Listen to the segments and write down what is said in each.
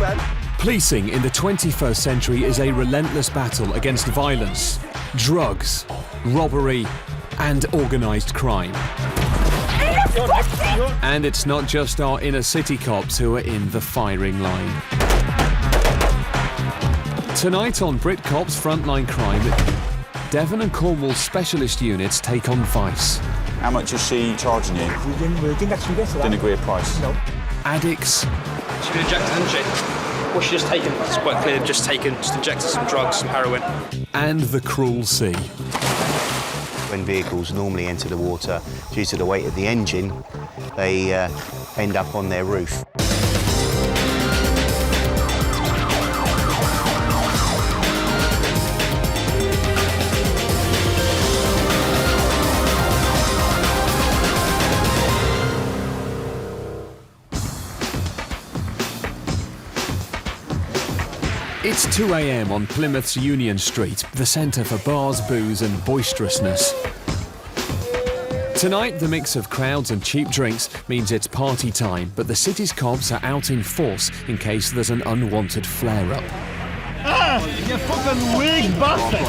man. Policing in the 21st century is a relentless battle against violence, drugs, robbery, and organised crime. And it's not just our inner city cops who are in the firing line. Tonight on Brit Cops Frontline Crime, Devon and Cornwall specialist units take on vice. How much is she charging you? We didn't actually get to that. Didn't agree a price? No. Addicts. She's been injected, hasn't she? Well, she's just taken, it's quite clear, just injected some drugs, some heroin. And the cruel sea. When vehicles normally enter the water due to the weight of the engine, they end up on their roof. It's 2 a.m. on Plymouth's Union Street, the centre for bars, booze and boisterousness. Tonight, the mix of crowds and cheap drinks means it's party time, but the city's cops are out in force in case there's an unwanted flare-up. Ah! You fucking wig bastard!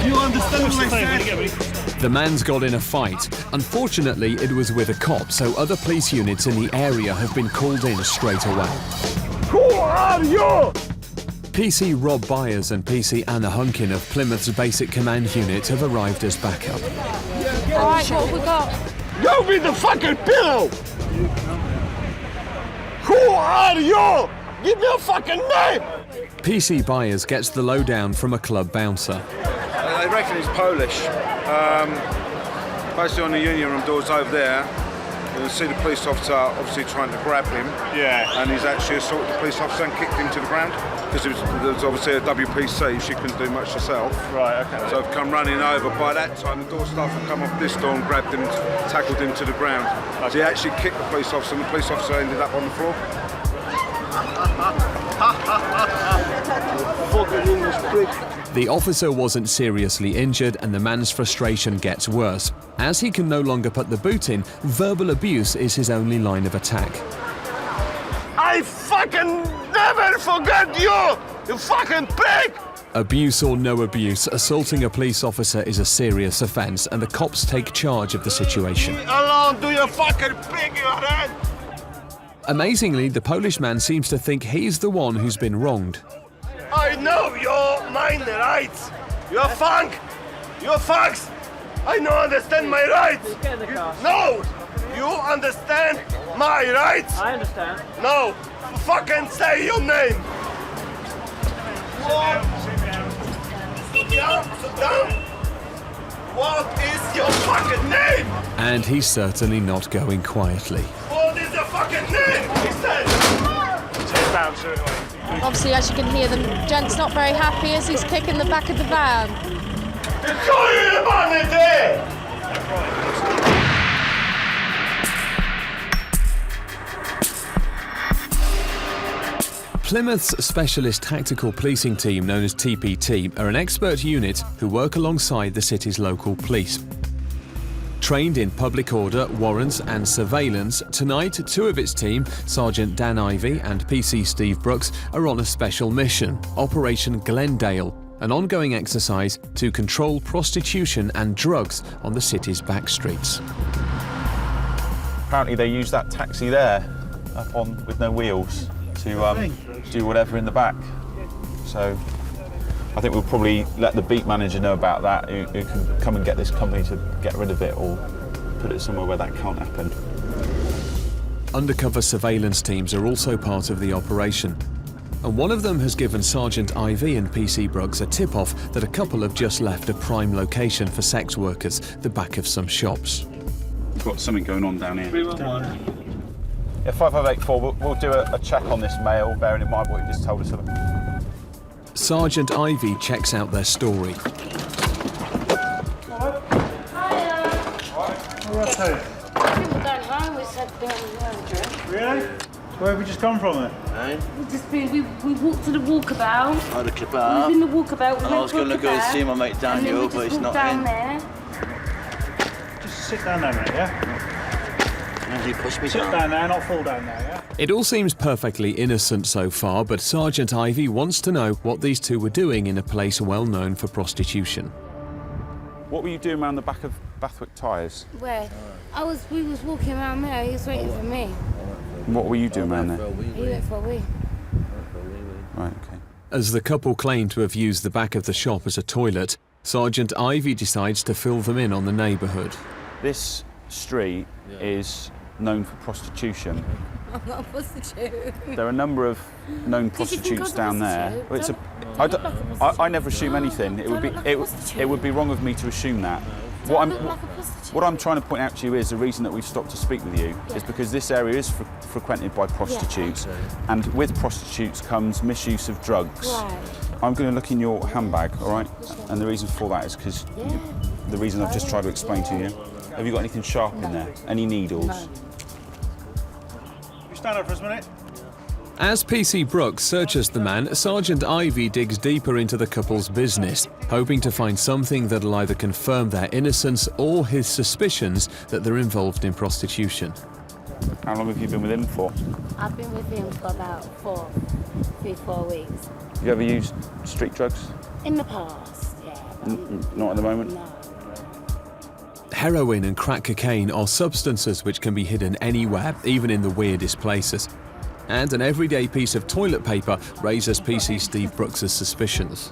You understand what I said? The man's got in a fight. Unfortunately, it was with a cop, so other police units in the area have been called in straight away. Who are you? PC Rob Byers and PC Anna Hunkin of Plymouth's Basic Command Unit have arrived as backup. All right, what have we got? Give me the fucking pillow! Who are you? Give me a fucking name! PC Byers gets the lowdown from a club bouncer. They reckon he's Polish. Basically on the Union Room doors over there, you see the police officer obviously trying to grab him. Yeah. And he's actually assaulted the police officer and kicked him to the ground. Because there was obviously a WPC, she couldn't do much herself. Right, okay. So I've come running over. By that time, the door staff had come off this door and grabbed him, tackled him to the ground. Okay. So he actually kicked the police officer and the police officer ended up on the floor. Fucking English prick. The officer wasn't seriously injured and the man's frustration gets worse. As he can no longer put the boot in, verbal abuse is his only line of attack. I fucking never forget you! You fucking pig! Abuse or no abuse, assaulting a police officer is a serious offence and the cops take charge of the situation. Leave alone, do you fucking pig, you head! Amazingly, the Polish man seems to think he's the one who's been wronged. I know your mind rights! You're funk! You're fucks! I don't understand my rights! No! You understand my rights? I understand. No! Fucking say your name! What? Sit down, sit down! What is your fucking name? And he's certainly not going quietly. What is your fucking name? He said! Sit down, sit down. Obviously, as you can hear, the gent's not very happy as he's kicking the back of the van. Plymouth's Specialist Tactical Policing Team, known as TPT, are an expert unit who work alongside the city's local police. Trained in public order, warrants and surveillance, tonight two of its team, Sergeant Dan Ivey and PC Steve Brooks, are on a special mission, Operation Glendale, an ongoing exercise to control prostitution and drugs on the city's back streets. Apparently they use that taxi there, up on with no wheels, to do whatever in the back. So I think we'll probably let the beat manager know about that, who can come and get this company to get rid of it or put it somewhere where that can't happen. Undercover surveillance teams are also part of the operation. And one of them has given Sergeant Ivey and PC Brooks a tip-off that a couple have just left a prime location for sex workers, the back of some shops. We've got something going on down here. Yeah, 5584, we'll do a check on this male, bearing in mind what you just told us. Sergeant Ivey checks out their story. People going home, we said they're on the road. Really? Where have we just come from then? Eh? We walked to the walkabout. Oh, the clip We up. was in the walkabout. I was going to go see my mate Daniel, but he's not down in. There. Just sit down there a minute, yeah? You push me Sit down. down now, not fall down now, yeah? It all seems perfectly innocent so far, but Sergeant Ivy wants to know what these two were doing in a place well known for prostitution. What were you doing around the back of Bathwick Tyres? Where? We was walking around there, he was waiting for me. What were you doing around there? He went for a wee. Right, okay. As the couple claim to have used the back of the shop as a toilet, Sergeant Ivy decides to fill them in on the neighbourhood. This street is known for prostitution. I'm not a prostitute. There are a number of known prostitutes down there. I never assume anything. It would be wrong of me to assume that. What I'm trying to point out to you is the reason that we've stopped to speak with you is because this area is frequented by prostitutes, and with prostitutes comes misuse of drugs. Right. I'm going to look in your handbag, all right? And the reason for that is because the reason I've just tried to explain to you. Have you got anything sharp in there? Any needles? No. You stand up for us a minute. As PC Brooks searches the man, Sergeant Ivy digs deeper into the couple's business, hoping to find something that'll either confirm their innocence or his suspicions that they're involved in prostitution. How long have you been with him for? I've been with him for about 4 weeks. You ever used street drugs? In the past, yeah. Not at the moment? No. Heroin and crack cocaine are substances which can be hidden anywhere, even in the weirdest places. And an everyday piece of toilet paper raises PC Steve Brooks' suspicions.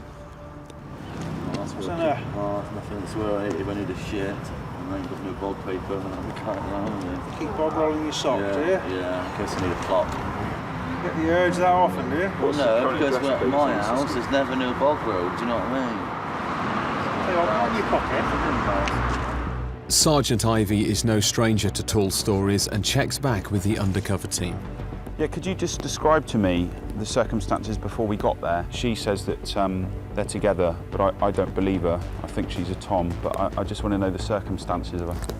What's in there? Oh, it's nothing. It's where I need a shit. And then got no bog paper and I'm carrying around. Keep bog rolling your sock, do you? Yeah, in case I need a plot. You get the urge that often, do you? Well, no, because at my house there's never no bog road, do you know what I mean? Hey, on your pocket. Sergeant Ivy is no stranger to tall stories and checks back with the undercover team. Yeah, could you just describe to me the circumstances before we got there? She says that they're together, but I don't believe her. I think she's a Tom, but I just want to know the circumstances of her.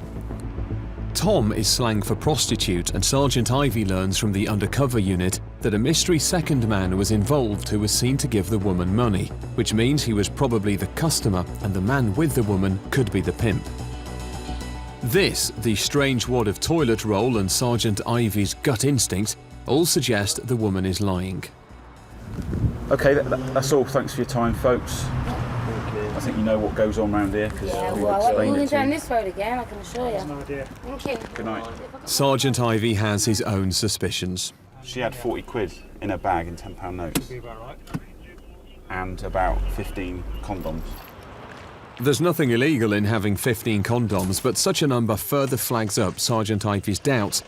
Tom is slang for prostitute, and Sergeant Ivy learns from the undercover unit that a mystery second man was involved who was seen to give the woman money, which means he was probably the customer and the man with the woman could be the pimp. This, the strange wad of toilet roll and Sergeant Ivy's gut instinct all suggest the woman is lying. Okay, that's all. Thanks for your time, folks. I think you know what goes on around here. Yeah, well, I won't be walking down this road again, I can assure you. No idea. Thank you. Good night. Sergeant Ivy has his own suspicions. She had 40 quid in her bag in £10 notes. Be about right. And about 15 condoms. There's nothing illegal in having 15 condoms, but such a number further flags up Sergeant Ivy's doubts,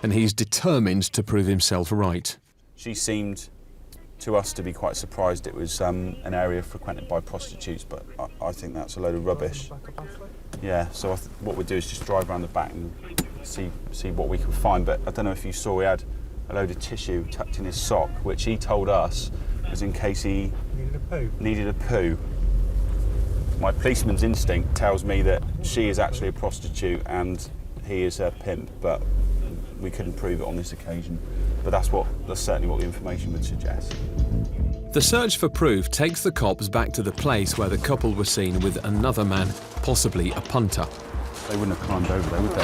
and he's determined to prove himself right. She seemed to us to be quite surprised it was an area frequented by prostitutes, but I think that's a load of rubbish. Yeah, so what we'll do is just drive around the back and see what we can find. But I don't know if you saw, he had a load of tissue tucked in his sock, which he told us was in case he needed a poo. My policeman's instinct tells me that she is actually a prostitute and he is her pimp, but we couldn't prove it on this occasion. But that's certainly what the information would suggest. The search for proof takes the cops back to the place where the couple were seen with another man, possibly a punter. They wouldn't have climbed over there, would they?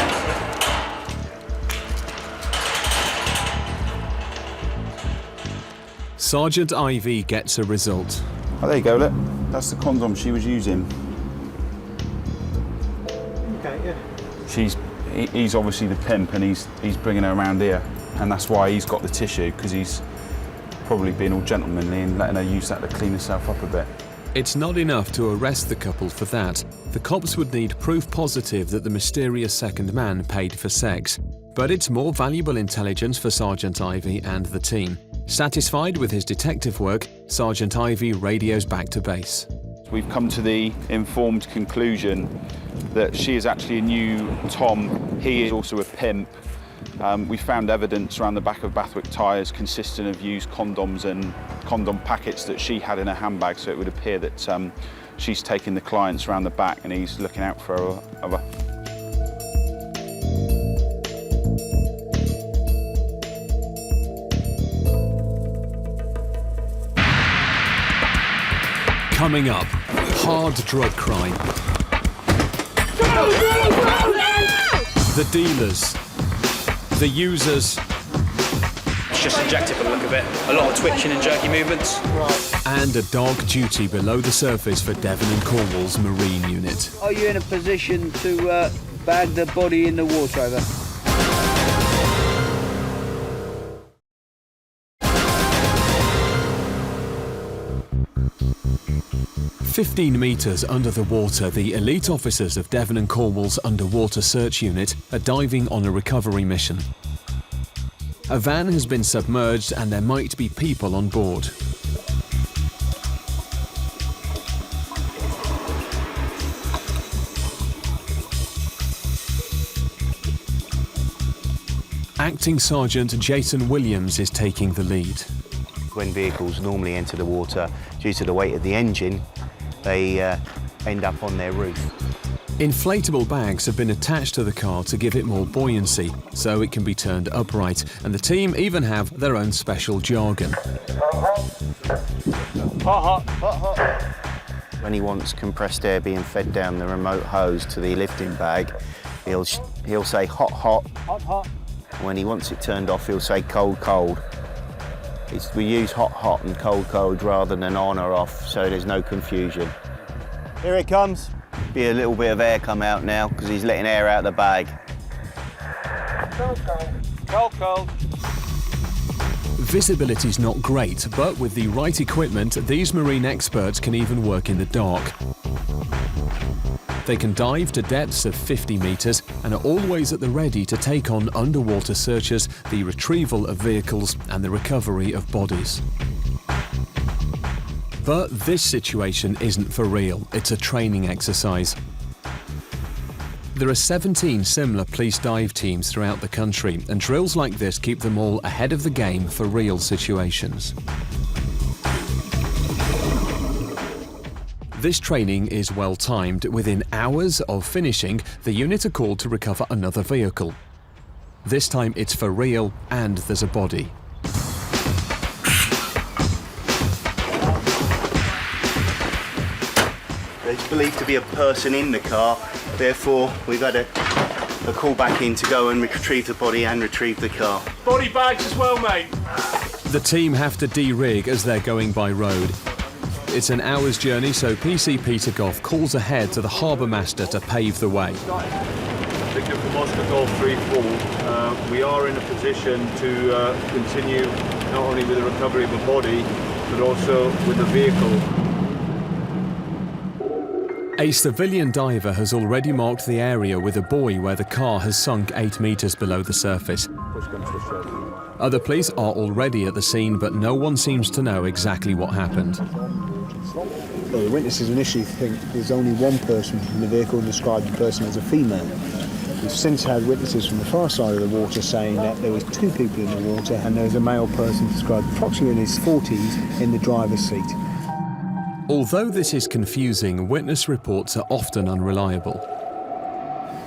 Sergeant Ivy gets a result. Oh, there you go, look. That's the condom she was using. Okay, yeah. He's obviously the pimp and he's bringing her around here. And that's why he's got the tissue, because he's probably being all gentlemanly and letting her use that to clean herself up a bit. It's not enough to arrest the couple for that. The cops would need proof positive that the mysterious second man paid for sex. But it's more valuable intelligence for Sergeant Ivy and the team. Satisfied with his detective work, Sergeant Ivy radios back to base. We've come to the informed conclusion that she is actually a new Tom. He is also a pimp. We found evidence around the back of Bathwick Tyres consisting of used condoms and condom packets that she had in her handbag, so it would appear that she's taking the clients around the back and he's looking out for her. Coming up, hard drug crime. The dealers, The users... It's just injected for the look of it. A lot of twitching and jerky movements. And a dog duty below the surface for Devon and Cornwall's Marine Unit. Are you in a position to bag the body in the water over? 15 metres under the water, the elite officers of Devon and Cornwall's Underwater Search Unit are diving on a recovery mission. A van has been submerged and there might be people on board. Acting Sergeant Jason Williams is taking the lead. When vehicles normally enter the water, due to the weight of the engine, they end up on their roof. Inflatable bags have been attached to the car to give it more buoyancy, so it can be turned upright, and the team even have their own special jargon. Hot, hot, hot, hot. When he wants compressed air being fed down the remote hose to the lifting bag, he'll say hot, hot. Hot, hot. When he wants it turned off, he'll say cold, cold. We use hot, hot and cold, cold rather than on or off, so there's no confusion. Here it comes. Be a little bit of air come out now because he's letting air out the bag. Cold, cold. Cold, cold. Visibility's not great, but with the right equipment, these marine experts can even work in the dark. They can dive to depths of 50 metres and are always at the ready to take on underwater searches, the retrieval of vehicles and the recovery of bodies. But this situation isn't for real, it's a training exercise. There are 17 similar police dive teams throughout the country, and drills like this keep them all ahead of the game for real situations. This training is well timed. Within hours of finishing, the unit are called to recover another vehicle. This time it's for real and there's a body. There's believed to be a person in the car, therefore we've had a call back in to go and retrieve the body and retrieve the car. Body bags as well, mate. The team have to de-rig as they're going by road. It's an hour's journey, so PC Peter Goff calls ahead to the harbour master to pave the way. Victor from Oscar Golf 3-4, we are in a position to continue not only with the recovery of a body, but also with the vehicle. A civilian diver has already marked the area with a buoy where the car has sunk 8 metres below the surface. Other police are already at the scene, but no one seems to know exactly what happened. Well, the witnesses initially think there's only one person in the vehicle and described the person as a female. We've since had witnesses from the far side of the water saying that there was 2 people in the water and there was a male person described approximately in his 40s in the driver's seat. Although this is confusing, witness reports are often unreliable.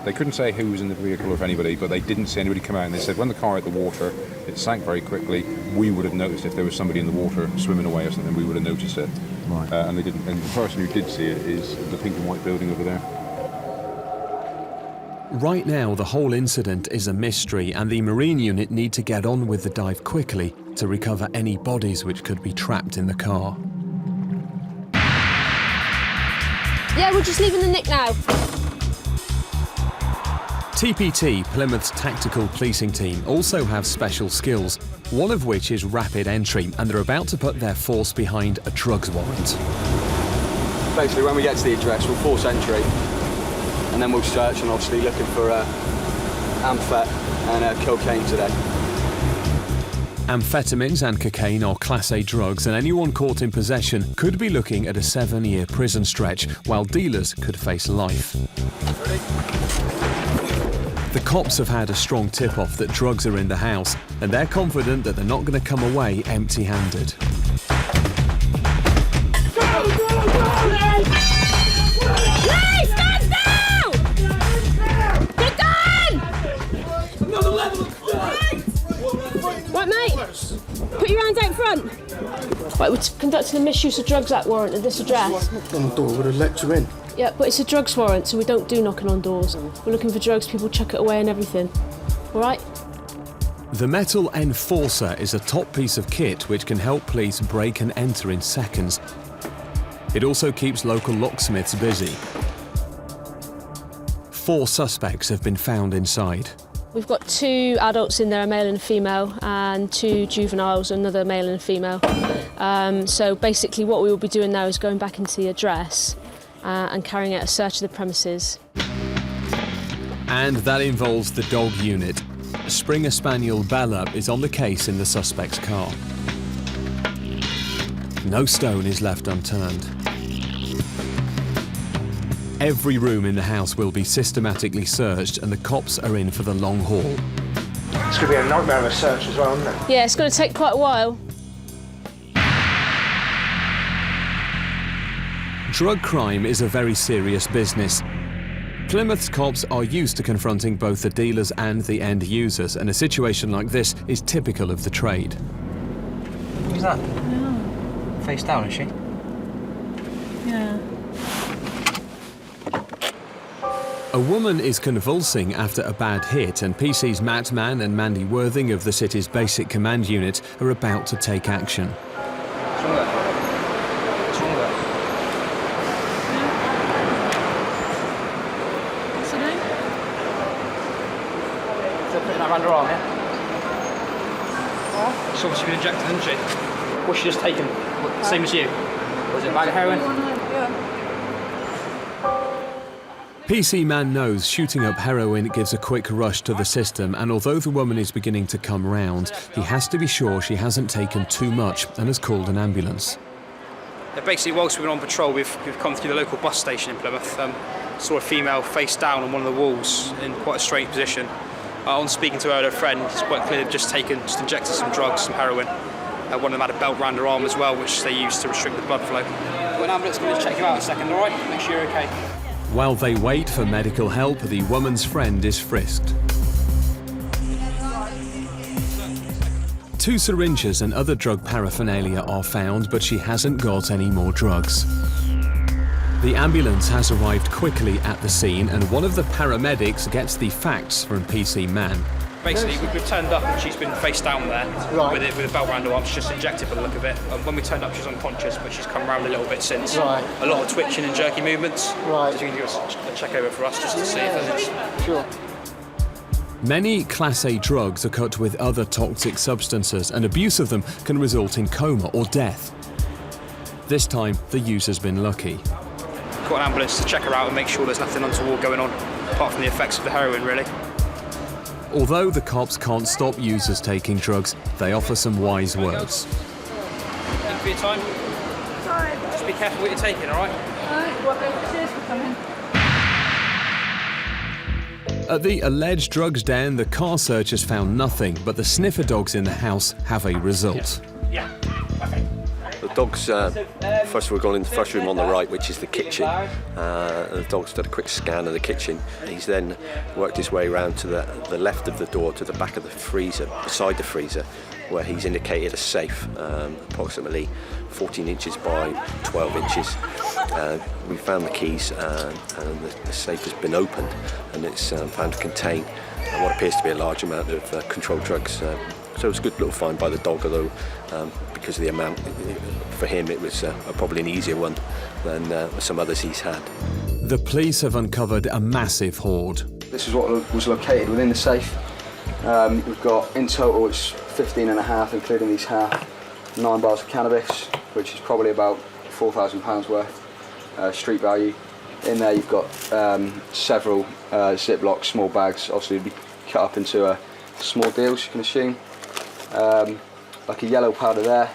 They couldn't say who was in the vehicle or if anybody, but they didn't see anybody come out, and they said when the car hit the water, it sank very quickly. We would have noticed if there was somebody in the water swimming away or something, we would have noticed it. Right. And they didn't. And the person who did see it is the pink and white building over there. Right now, the whole incident is a mystery, and the Marine Unit need to get on with the dive quickly to recover any bodies which could be trapped in the car. Yeah, we're just leaving the nick now. TPT, Plymouth's tactical policing team, also have special skills, one of which is rapid entry, and they're about to put their force behind a drugs warrant. Basically, when we get to the address, we'll force entry, and then we'll search, and obviously looking for amphet and cocaine today. Amphetamines and cocaine are Class A drugs, and anyone caught in possession could be looking at a 7-year prison stretch, while dealers could face life. Ready? The cops have had a strong tip-off that drugs are in the house, and they're confident that they're not going to come away empty-handed. Please, stand still! Get down! Another level of Right, mate. Put your hands out front. Right, we're conducting a misuse of drugs act warrant at this address. on the door with a lecture in. Yeah, but it's a drugs warrant, so we don't do knocking on doors. We're looking for drugs, people chuck it away and everything. All right? The metal enforcer is a top piece of kit which can help police break and enter in seconds. It also keeps local locksmiths busy. 4 suspects have been found inside. We've got 2 adults in there, a male and a female, and 2 juveniles, another male and a female. So basically what we will be doing now is going back into the address and carrying out a search of the premises. And that involves the dog unit. Springer Spaniel Bella is on the case in the suspect's car. No stone is left unturned. Every room in the house will be systematically searched, and the cops are in for the long haul. It's going to be a nightmare of a search as well, isn't it? Yeah, it's going to take quite a while. Drug crime is a very serious business. Plymouth's cops are used to confronting both the dealers and the end users, and a situation like this is typical of the trade. Who's that? No. Face down, is she? Yeah. A woman is convulsing after a bad hit, and PC's Matt Mann and Mandy Worthing of the city's Basic Command Unit are about to take action. What's wrong with her? What's wrong with her? What's her name? Is that putting that around her arm, yeah? She's obviously been injected, hasn't she? What's she just taken? Same as you? Was it a bag of heroin? PC Man knows shooting up heroin gives a quick rush to the system, and although the woman is beginning to come round, he has to be sure she hasn't taken too much and has called an ambulance. Basically, whilst we've been on patrol, we've come through the local bus station in Plymouth. Saw a female face down on one of the walls in quite a strange position. On speaking to her and her friend, it's quite clear they've just injected some drugs, some heroin. One of them had a belt round her arm as well, which they used to restrict the blood flow. An ambulance can just check you out in a second, all right? Make sure you're okay. While they wait for medical help, the woman's friend is frisked. 2 syringes and other drug paraphernalia are found, but she hasn't got any more drugs. The ambulance has arrived quickly at the scene, and one of the paramedics gets the facts from PC Man. Basically, we've turned up and she's been face down there with a belt round her arm. She's just injected by the look of it. When we turned up, she was unconscious, but she's come round a little bit since. Right. A lot of twitching and jerky movements. Right. So you can give us a check over for us just to see if there's... Sure. Many Class A drugs are cut with other toxic substances, and abuse of them can result in coma or death. This time, the user's been lucky. Got an ambulance to check her out and make sure there's nothing untoward going on, apart from the effects of the heroin, really. Although the cops can't stop users taking drugs, they offer some wise words. Thank you for your time. Just be careful what you're taking, all right? Cheers for coming. At the alleged drugs den, the car searchers found nothing, but the sniffer dogs in the house have a result. Yeah. Okay. The dog's, first we've gone into the first room on the right, which is the kitchen. And the dog's done a quick scan of the kitchen. He's then worked his way around to the left of the door, to the back of the freezer, beside the freezer, where he's indicated a safe, approximately 14 inches by 12 inches. We found the keys, and the safe has been opened, and it's found to contain what appears to be a large amount of controlled drugs. So it's a good little find by the dog, although because of the amount, for him it was probably an easier one than some others he's had. The police have uncovered a massive hoard. This is what was located within the safe. We've got, in total, it's 15.5, including these half, 9 bars of cannabis, which is probably about £4,000 worth street value. In there you've got several Ziploc small bags, obviously be cut up into small deals, you can assume. Like a yellow powder there,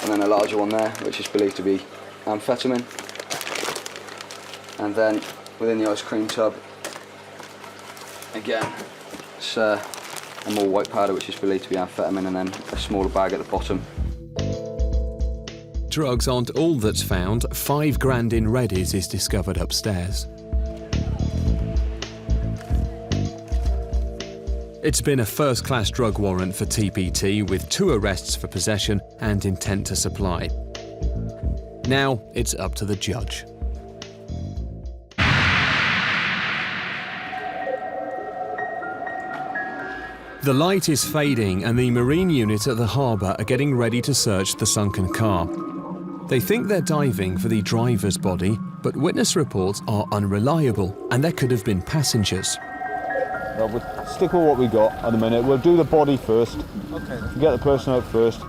and then a larger one there, which is believed to be amphetamine. And then within the ice cream tub, again, it's a more white powder, which is believed to be amphetamine, and then a smaller bag at the bottom. Drugs aren't all that's found. 5 grand in Reddies is discovered upstairs. It's been a first-class drug warrant for TPT, with 2 arrests for possession and intent to supply. Now it's up to the judge. The light is fading and the marine unit at the harbour are getting ready to search the sunken car. They think they're diving for the driver's body, but witness reports are unreliable and there could have been passengers. Well, we'll stick with what we got at the minute. We'll do the body first. Okay. Get the person out first.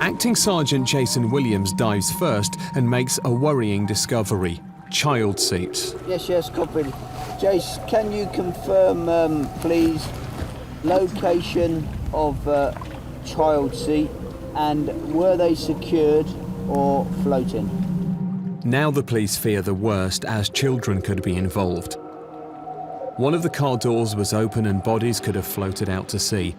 Acting Sergeant Jason Williams dives first and makes a worrying discovery: child seats. Yes, copied. Jace, can you confirm, please, location of child seat, and were they secured or floating? Now the police fear the worst, as children could be involved. One of the car doors was open and bodies could have floated out to sea.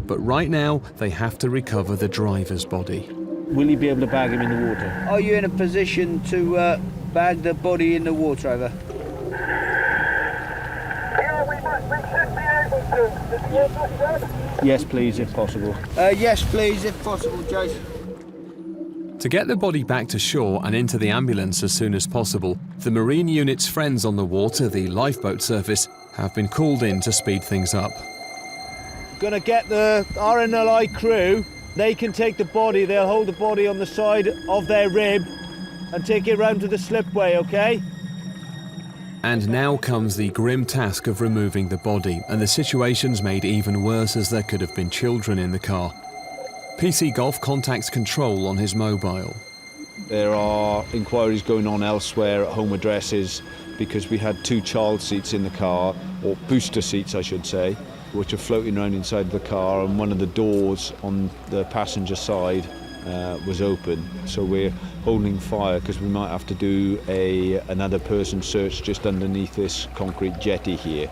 But right now, they have to recover the driver's body. Will you be able to bag him in the water? Are you in a position to bag the body in the water, over? Yes, please, if possible. Yes, please, if possible, Jason. To get the body back to shore and into the ambulance as soon as possible, the Marine Unit's friends on the water, the lifeboat service, have been called in to speed things up. Gonna get the RNLI crew. They can take the body, they'll hold the body on the side of their rib and take it round to the slipway, okay? And now comes the grim task of removing the body, and the situation's made even worse as there could have been children in the car. PC Golf contacts control on his mobile. There are inquiries going on elsewhere at home addresses because we had 2 child seats in the car, or booster seats I should say, which are floating around inside the car, and one of the doors on the passenger side was open. So we're holding fire because we might have to do another person search just underneath this concrete jetty here.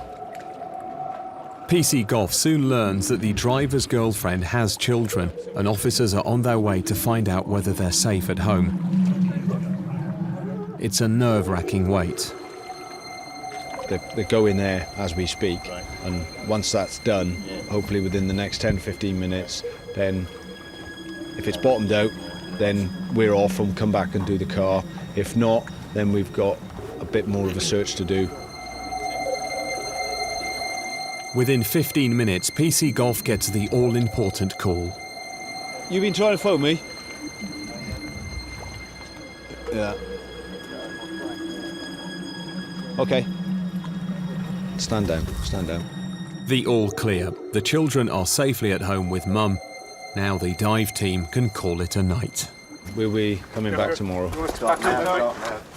PC Golf soon learns that the driver's girlfriend has children, and officers are on their way to find out whether they're safe at home. It's a nerve-wracking wait. They're going there as we speak, and once that's done, hopefully within the next 10-15 minutes, then if it's bottomed out, then we're off and come back and do the car. If not, then we've got a bit more of a search to do. Within 15 minutes, PC Golf gets the all-important call. You've been trying to phone me? Yeah. Okay. Stand down, stand down. The all clear. The children are safely at home with Mum. Now the dive team can call it a night. We'll be coming back tomorrow.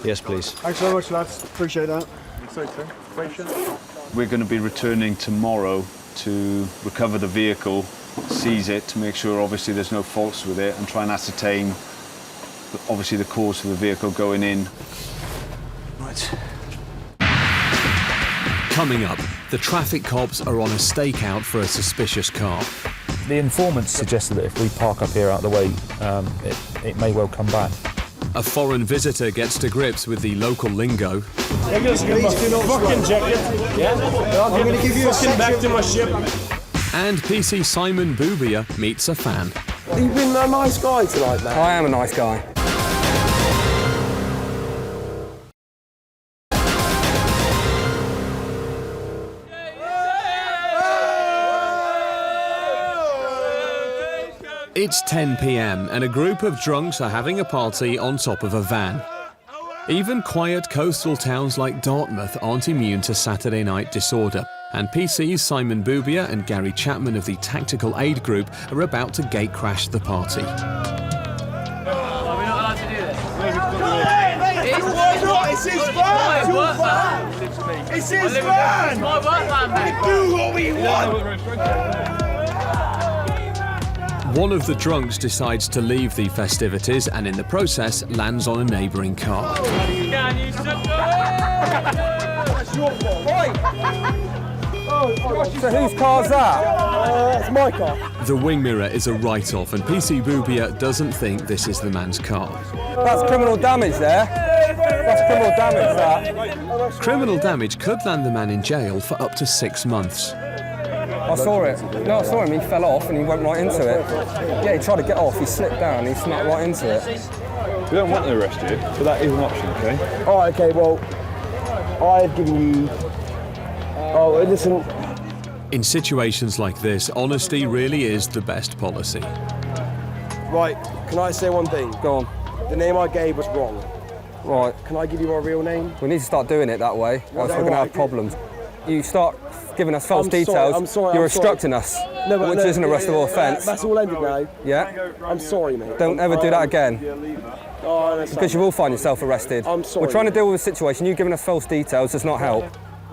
Yes, please. Thanks very much, lads. Appreciate that. We're going to be returning tomorrow to recover the vehicle, seize it to make sure obviously there's no faults with it, and try and ascertain obviously the cause for the vehicle going in. Right. Coming up, the traffic cops are on a stakeout for a suspicious car. The informant suggested that if we park up here out of the way, it may well come back. A foreign visitor gets to grips with the local lingo. Please do not fucking jacket. Yeah? I'm going to give you a fucking back to my ship. And PC Simon Boubia meets a fan. You've been a nice guy tonight, man. I am a nice guy. It's 10 p.m. and a group of drunks are having a party on top of a van. Even quiet coastal towns like Dartmouth aren't immune to Saturday night disorder, and PC's Simon Boubia and Gary Chapman of the Tactical Aid Group are about to gatecrash the party. Are we not allowed to do this? It's his van! It's his van! It's my work van, mate! We do what we want! One of the drunks decides to leave the festivities and in the process lands on a neighbouring car. Can you That's your fault. So whose car's that? It's my car. The wing mirror is a write-off and PC Boubia doesn't think this is the man's car. That's criminal damage there. That's criminal damage, that. Criminal damage could land the man in jail for up to 6 months. I saw it. No, I saw him. He fell off and he went right into it. Yeah, he tried to get off. He slipped down. He smacked right into it. We don't want to arrest you, but that is an option, okay? All right, okay. Well, I've given you. Oh, listen. In situations like this, honesty really is the best policy. Right, can I say one thing? Go on. The name I gave was wrong. Right. Can I give you my real name? We need to start doing it that way, or else we're going to have problems. You start giving us false details, you're obstructing us, which isn't a arrestable offence. That's all ended now. Yeah? I'm sorry, mate. Don't ever do that again. Because you will find yourself arrested. I'm sorry. We're trying to deal with a situation, you giving us false details does not help.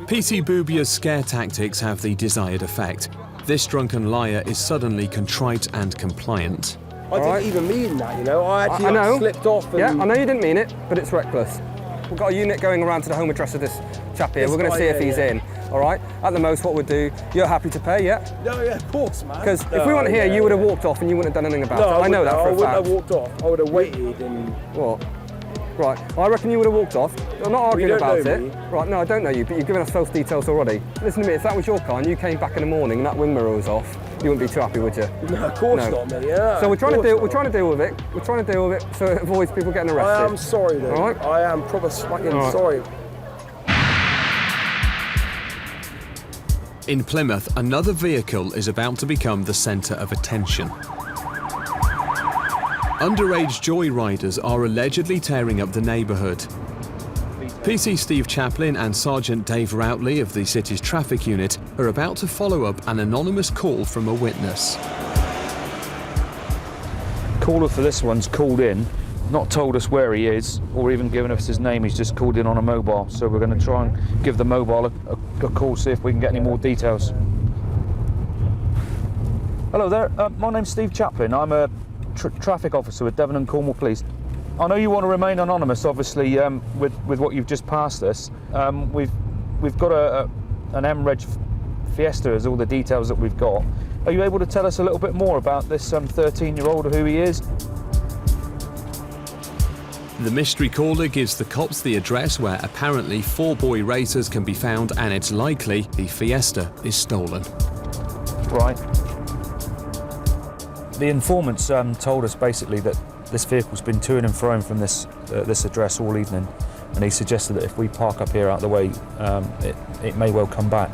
PC Boobia's scare tactics have the desired effect. This drunken liar is suddenly contrite and compliant. I didn't even mean that, you know. I actually know. slipped off. And... Yeah, I know you didn't mean it, but it's reckless. We've got a unit going around to the home address of this chap here. We're going to see if he's in, all right? At the most, what we'll do, you're happy to pay, yeah? No, yeah, of course, man. Because if we weren't here, you would have walked off and you wouldn't have done anything about it. I know that for a fact. I wouldn't have walked off. I would have waited and... What? Right, I reckon you would have walked off. I'm not arguing about it. Me. Right, no, I don't know you, but you've given us false details already. Listen to me, if that was your car and you came back in the morning and that wing mirror was off, you wouldn't be too happy, would you? No, of course not, mate. Yeah. So we're trying to deal with it. We're trying to deal with it so it avoids people getting arrested. I am sorry, though. All right? I am proper fucking sorry. In Plymouth, another vehicle is about to become the centre of attention. Underage Joy Riders are allegedly tearing up the neighbourhood. PC Steve Chaplin and Sergeant Dave Routley of the city's traffic unit are about to follow up an anonymous call from a witness. Caller for this one's called in, not told us where he is or even given us his name. He's just called in on a mobile, so we're going to try and give the mobile a call, see if we can get any more details. Hello there, my name's Steve Chaplin. I'm a traffic officer with Devon and Cornwall Police. I know you want to remain anonymous, obviously, with what you've just passed us. We've got an M-Reg Fiesta as all the details that we've got. Are you able to tell us a little bit more about this 13-year-old, who he is? The mystery caller gives the cops the address where apparently 4 boy racers can be found, and it's likely the Fiesta is stolen. Right. The informants told us basically that this vehicle's been to and fro from this address all evening, and he suggested that if we park up here out of the way, it may well come back.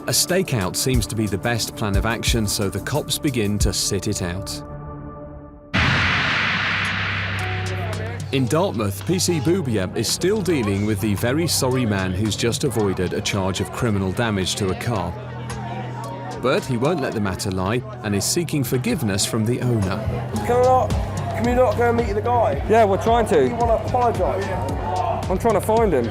A stakeout seems to be the best plan of action, so the cops begin to sit it out. In Dartmouth, PC Boobia is still dealing with the very sorry man who's just avoided a charge of criminal damage to a car. But he won't let the matter lie and is seeking forgiveness from the owner. Can we not go and meet the guy? Yeah, we're trying to. You want to apologise? I'm trying to find him.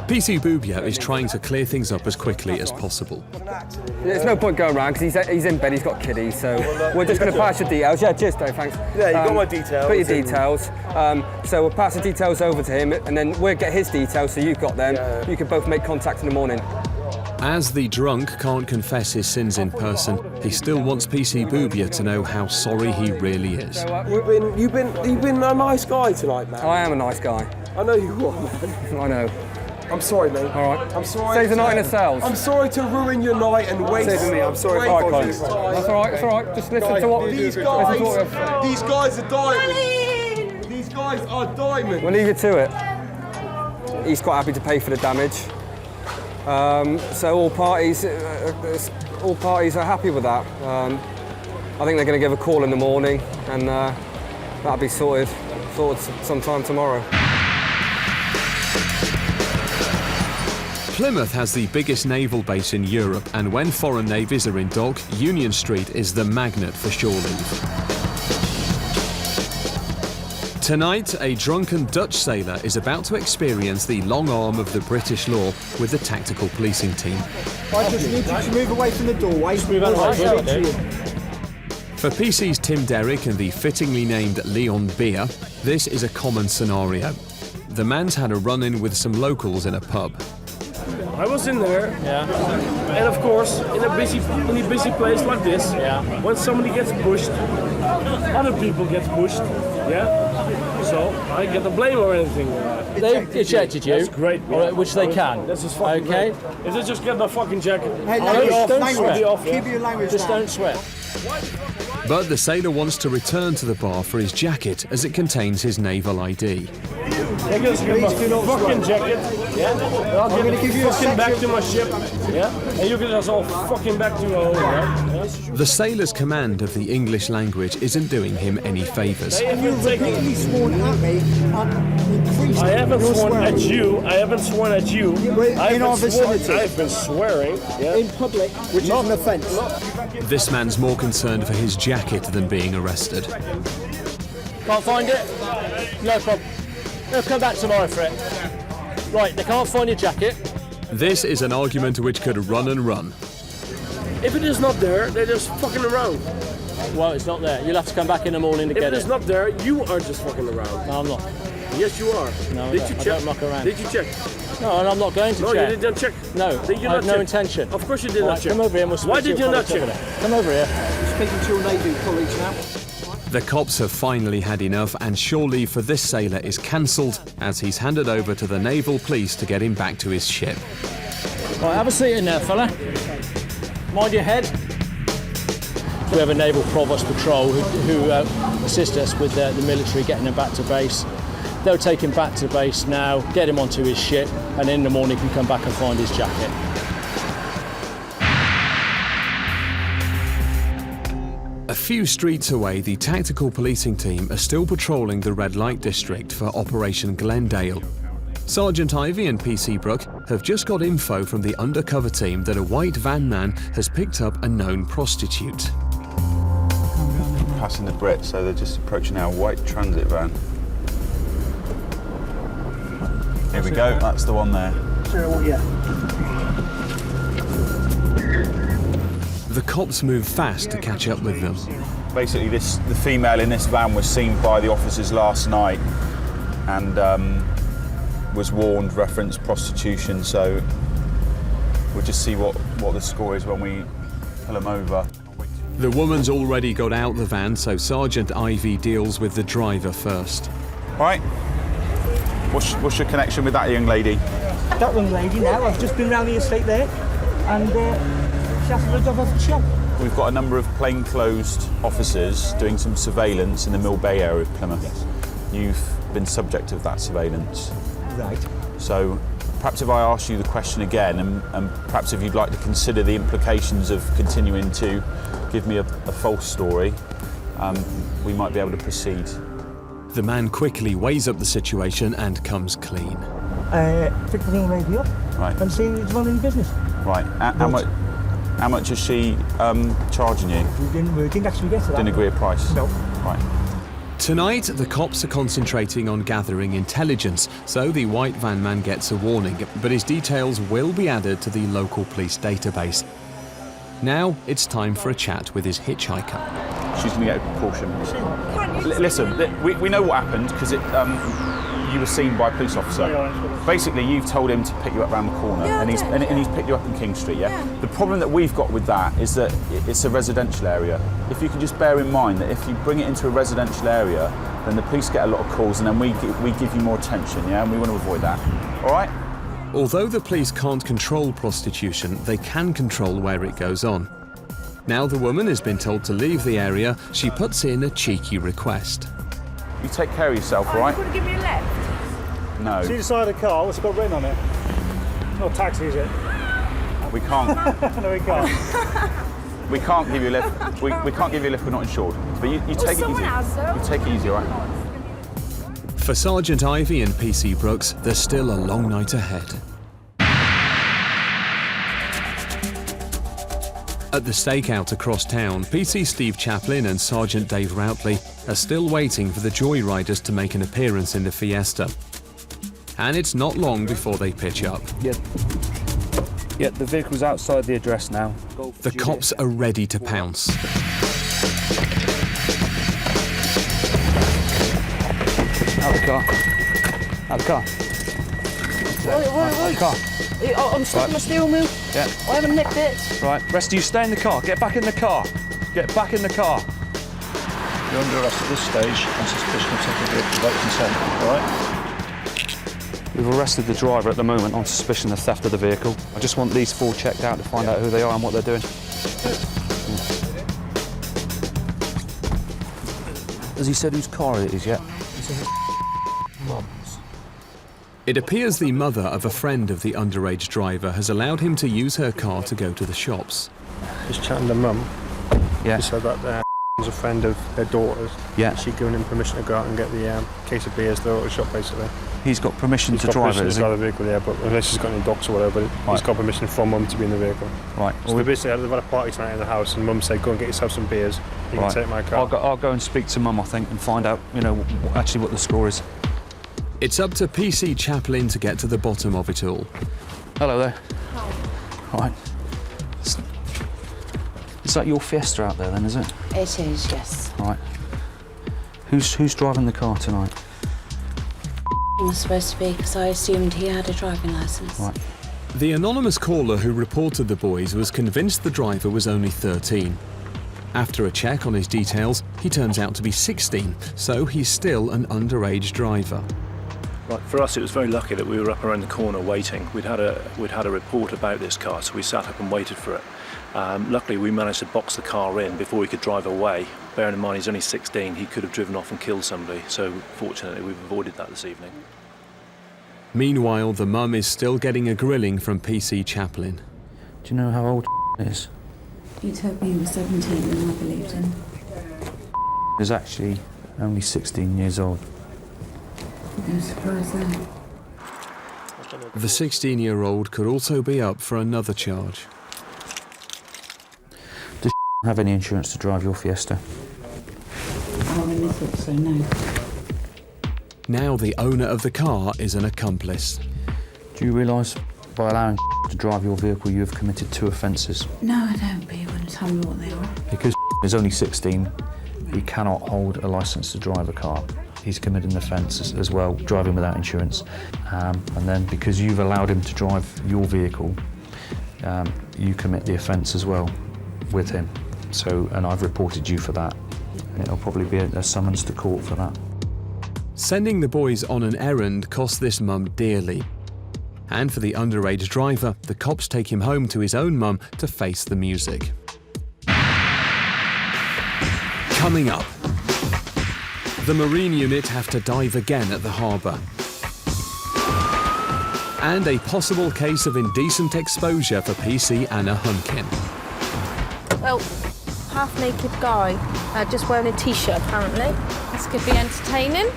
PC Boobia is trying to clear things up as quickly as possible. There's no point going around because he's in bed, he's got kiddies, so we're just going to pass your details. Yeah, cheers, Dave, thanks. Yeah, you got my details. Got your details. So we'll pass the details over to him, and then we'll get his details so you've got them. Yeah. You can both make contact in the morning. As the drunk can't confess his sins in person, he still wants PC Boobia to know how sorry he really is. You've been a nice guy tonight, man. I am a nice guy. I know you are, man. I know. I'm sorry, mate. All right. I'm sorry. Save the night in the cells. I'm sorry to ruin your night and waste. Save me. I'm sorry. All right, guys. That's all right. That's all right. Just listen to what these guys are diamond. These guys are diamond. We'll leave you to it. He's quite happy to pay for the damage. So all parties are happy with that. I think they're going to give a call in the morning, and that'll be sorted sometime tomorrow. Plymouth has the biggest naval base in Europe, and when foreign navies are in dock, Union Street is the magnet for shore leave. Tonight, a drunken Dutch sailor is about to experience the long arm of the British law with the tactical policing team. I just need you to move away from the doorway. For PC's Tim Derrick and the fittingly named Leon Beer, this is a common scenario. The man's had a run-in with some locals in a pub. I was in there, and of course, in a busy place like this, when somebody gets pushed, other people get pushed, so I get the blame or anything. They ejected you, that's great, which they can. This is fucking okay. Great. If they just get the fucking jacket, hey, don't sweat. Keep your language just down. Don't sweat. But the sailor wants to return to the bar for his jacket as it contains his naval ID. They're going to give me a fucking jacket. Yeah? And I'll get you fucking back to my ship. Yeah? And you get us all fucking back to your home. Yeah? The sailor's command of the English language isn't doing him any favours. I haven't sworn at you. I haven't sworn at you. In our vicinity. I've been swearing. Yeah? In public, which is an offence. This man's more concerned for his jacket than being arrested. Can't find it? No problem. They'll come back tomorrow for it. Right, they can't find your jacket. This is an argument which could run and run. If it is not there, they're just fucking around. Well, it's not there. You'll have to come back in the morning to get it. If it is not there, you are just fucking around. No, I'm not. Yes, you are. No, Did you check? I don't muck around. Did you check? No, and I'm not going to check. No, you didn't check. No, Did you I not have no check? intention. Of course you did Right, not check. come over here and we'll speak Why to did your you not colleagues check? over there. Come over here. Speaking to your Navy colleagues now. The cops have finally had enough, and shore leave for this sailor is cancelled as he's handed over to the naval police to get him back to his ship. Right, have a seat in there, fella. Mind your head. We have a naval provost patrol who assist us with the military getting him back to base. They'll take him back to base now, get him onto his ship, and in the morning he can come back and find his jacket. A few streets away, the tactical policing team are still patrolling the red light district for Operation Glendale. Sergeant Ivy and PC Brook have just got info from the undercover team that a white van man has picked up a known prostitute. Passing the Brit, so they're just approaching our white transit van. Here we go, that's the one there. The cops move fast to catch up with them. Basically, the female in this van was seen by the officers last night and was warned, referenced prostitution, so we'll just see what the score is when we pull them over. The woman's already got out the van, so Sergeant Ivy deals with the driver first. Right. What's your connection with that young lady? That young lady now, I've just been round the estate there and she asked for a job off the shop. We've got a number of plainclothes officers doing some surveillance in the Mill Bay area of Plymouth. You've been subject of that surveillance. Right. So perhaps if I ask you the question again, and perhaps if you'd like to consider the implications of continuing to give me a false story, we might be able to proceed. The man quickly weighs up the situation and comes clean. Pick the young lady up and see if it's running business. Right. How much is she charging you? We didn't actually get to that. Didn't agree a price? No. Right. Tonight, the cops are concentrating on gathering intelligence, so the white van man gets a warning, but his details will be added to the local police database. Now, it's time for a chat with his hitchhiker. She's going to get a precaution. Listen, we know what happened because you were seen by a police officer. Basically, you've told him to pick you up around the corner, and he's picked you up in King Street. Yeah? The problem that we've got with that is that it's a residential area. If you can just bear in mind that if you bring it into a residential area, then the police get a lot of calls, and then we give you more attention. Yeah, and we want to avoid that. All right. Although the police can't control prostitution, they can control where it goes on. Now the woman has been told to leave the area, she puts in a cheeky request. You take care of yourself, all right? You couldn't give me a lift? No. See the side of the car, what's it got written on it? Not taxi, is it? We can't. No, we can't. We can't give you a lift. We can't give you a lift, we're not insured. But you take it easy. You take it easy, all right? For Sergeant Ivy and PC Brooks, there's still a long night ahead. At the stakeout across town, PC Steve Chaplin and Sergeant Dave Routley are still waiting for the Joy Riders to make an appearance in the Fiesta. And it's not long before they pitch up. Yeah, the vehicle's outside the address now. The cops are ready to pounce. Out the car. Out the car. Wait. Car. I'm stuck in the steering wheel. Yeah. I haven't nicked it. Right, rest of you stay in the car. Get back in the car. Get back in the car. You're under arrest at this stage on suspicion of taking a vehicle without consent, all right? We've arrested the driver at the moment on suspicion of theft of the vehicle. I just want these four checked out to find out who they are and what they're doing. Has he said whose car it is yet? Mum's. It appears the mother of a friend of the underage driver has allowed him to use her car to go to the shops. Just chatting to Mum. Yeah. She said that was a friend of her daughter's. Yeah. She'd given him permission to go out and get the case of beers to the auto shop, basically. He's got permission to drive it, He's got permission to drive the vehicle, yeah, but unless he's got any docs or whatever, but he's got permission from Mum to be in the vehicle. Right. So we basically they've had a party tonight in the house, and Mum said, go and get yourself some beers. You can take my car. I'll go and speak to Mum, I think, and find out, actually what the score is. It's up to PC Chaplin to get to the bottom of it all. Hello there. Hi. Right. Is that your Fiesta out there then, is it? It is, yes. Right. Who's driving the car tonight? He was supposed to be, because I assumed he had a driving licence. Right. The anonymous caller who reported the boys was convinced the driver was only 13. After a check on his details, he turns out to be 16, so he's still an underage driver. Right, for us, it was very lucky that we were up around the corner waiting. We'd had a report about this car, so we sat up and waited for it. Luckily, we managed to box the car in before he could drive away. Bearing in mind he's only 16, he could have driven off and killed somebody. So fortunately, we've avoided that this evening. Meanwhile, the mum is still getting a grilling from PC Chaplin. Do you know how old is? You told me he was 17 and I believed him. He's actually only 16 years old. No surprise there. The 16-year-old could also be up for another charge. Does have any insurance to drive your Fiesta? I really thought so, no. Now the owner of the car is an accomplice. Do you realise by allowing to drive your vehicle you have committed 2 offences? No, I don't, but you wouldn't tell me what they were. Because is only 16, he cannot hold a licence to drive a car. He's committed an offence as well, driving without insurance. And then because you've allowed him to drive your vehicle, you commit the offence as well with him. So, and I've reported you for that. And it'll probably be a summons to court for that. Sending the boys on an errand cost this mum dearly. And for the underage driver, the cops take him home to his own mum to face the music. Coming up, the Marine Unit have to dive again at the harbour. And a possible case of indecent exposure for PC Anna Hunkin. Well, half-naked guy, just wearing a t-shirt apparently. This could be entertaining.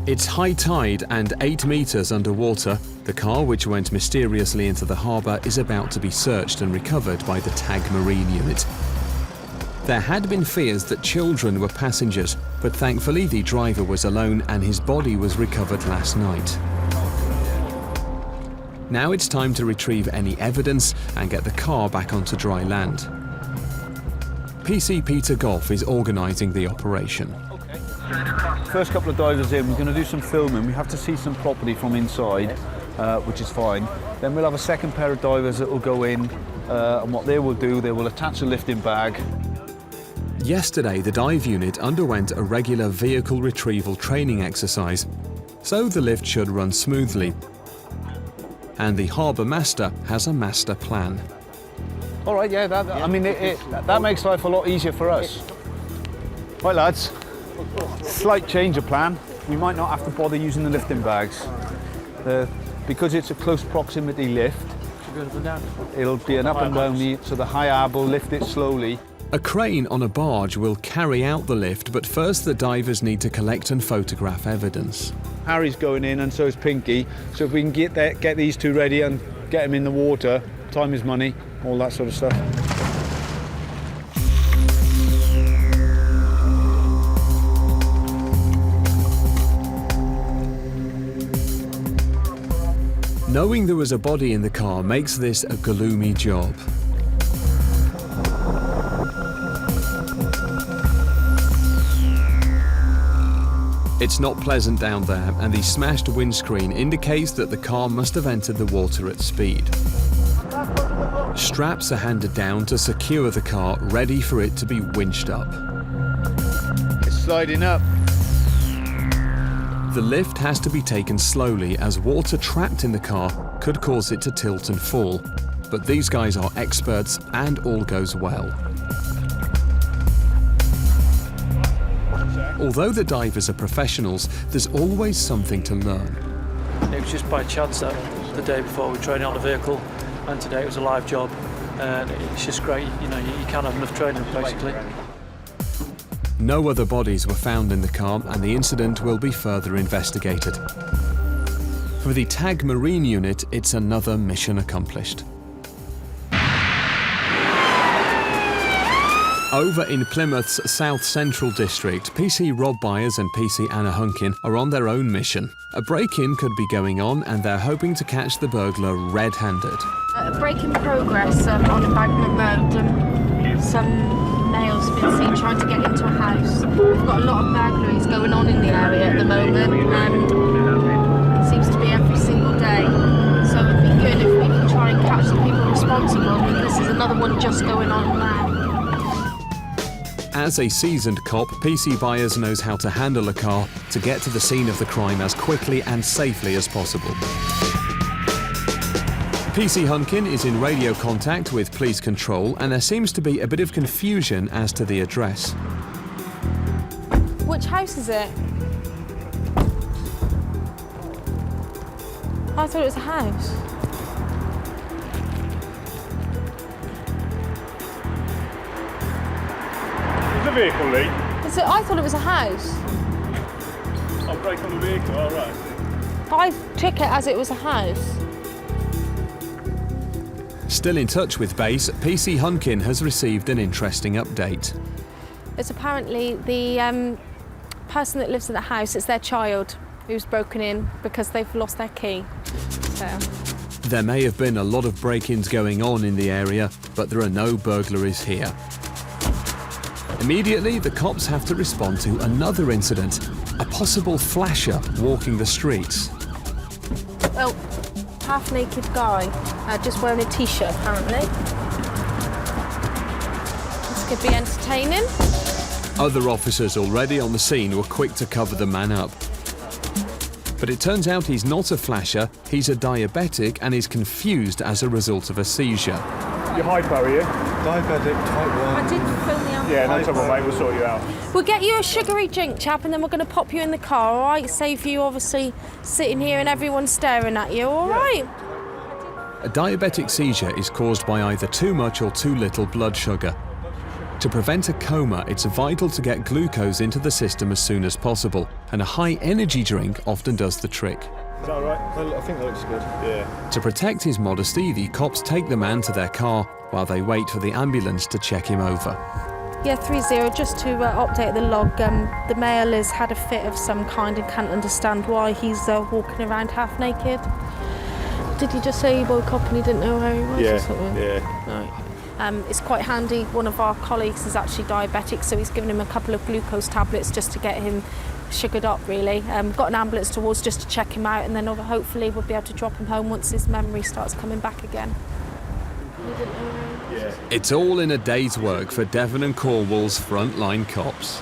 It's high tide and 8 metres underwater. The car, which went mysteriously into the harbour, is about to be searched and recovered by the TAG Marine Unit. There had been fears that children were passengers, but thankfully the driver was alone and his body was recovered last night. Now it's time to retrieve any evidence and get the car back onto dry land. PC Peter Goff is organising the operation. First couple of divers in, we're going to do some filming. We have to see some property from inside, which is fine. Then we'll have a second pair of divers that will go in, and what they will do, they will attach a lifting bag. Yesterday, the dive unit underwent a regular vehicle retrieval training exercise, so the lift should run smoothly. And the harbour master has a master plan. All right, yeah, that makes life a lot easier for us. Right, lads. Slight change of plan. We might not have to bother using the lifting bags. Because it's a close proximity lift, it'll be an up and down, so the high ab will lift it slowly. A crane on a barge will carry out the lift, but first the divers need to collect and photograph evidence. Harry's going in and so is Pinky, so if we can get these two ready and get them in the water, time is money, all that sort of stuff. Knowing there was a body in the car makes this a gloomy job. It's not pleasant down there, and the smashed windscreen indicates that the car must have entered the water at speed. Straps are handed down to secure the car, ready for it to be winched up. It's sliding up. The lift has to be taken slowly, as water trapped in the car could cause it to tilt and fall. But these guys are experts and all goes well. Although the divers are professionals, there's always something to learn. It was just by chance that the day before we trained on the vehicle, and today it was a live job. And it's just great, you know, you can't have enough training basically. No other bodies were found in the car, and the incident will be further investigated. For the TAG Marine Unit, it's another mission accomplished. Over in Plymouth's South Central District, PC Rob Byers and PC Anna Hunkin are on their own mission. A break-in could be going on, and they're hoping to catch the burglar red-handed. A break in progress on Embankment Road. Some males have been seen trying to get into a house. We've got a lot of burglaries going on in the area at the moment, and it seems to be every single day. So it'd be good if we can try and catch the people responsible. This is another one just going on now. As a seasoned cop, PC Byers knows how to handle a car to get to the scene of the crime as quickly and safely as possible. PC Hunkin is in radio contact with police control, and there seems to be a bit of confusion as to the address. Which house is it? I thought it was a house. The vehicle, Lee. I thought it was a house. I'll break on the vehicle, all right. I took it as it was a house. Still in touch with base, PC Hunkin has received an interesting update. It's apparently the person that lives in the house, it's their child who's broken in because they've lost their key. So. There may have been a lot of break-ins going on in the area, but there are no burglaries here. Immediately, the cops have to respond to another incident, a possible flasher walking the streets. Well, half-naked guy, just wearing a t-shirt, apparently. This could be entertaining. Other officers already on the scene were quick to cover the man up. But it turns out he's not a flasher, he's a diabetic and is confused as a result of a seizure. You're hypo, are you? Diabetic, type 1. I did phone the ambulance. Yeah, no trouble, mate, we'll sort you out. We'll get you a sugary drink, chap, and then we're going to pop you in the car, all right? Save you, obviously, sitting here and everyone staring at you, all right? A diabetic seizure is caused by either too much or too little blood sugar. To prevent a coma, it's vital to get glucose into the system as soon as possible, and a high-energy drink often does the trick. Is that all right? I think that looks good. Yeah. To protect his modesty, the cops take the man to their car while they wait for the ambulance to check him over. Yeah, 30, just to update the log, the male has had a fit of some kind and can't understand why he's walking around half naked. Did he just say he woke up and he didn't know where he was or something? Yeah. Right. It's quite handy. One of our colleagues is actually diabetic, so he's given him a couple of glucose tablets just to get him sugared up, really. Got an ambulance towards just to check him out, and then hopefully we'll be able to drop him home once his memory starts coming back again. It's all in a day's work for Devon and Cornwall's frontline cops.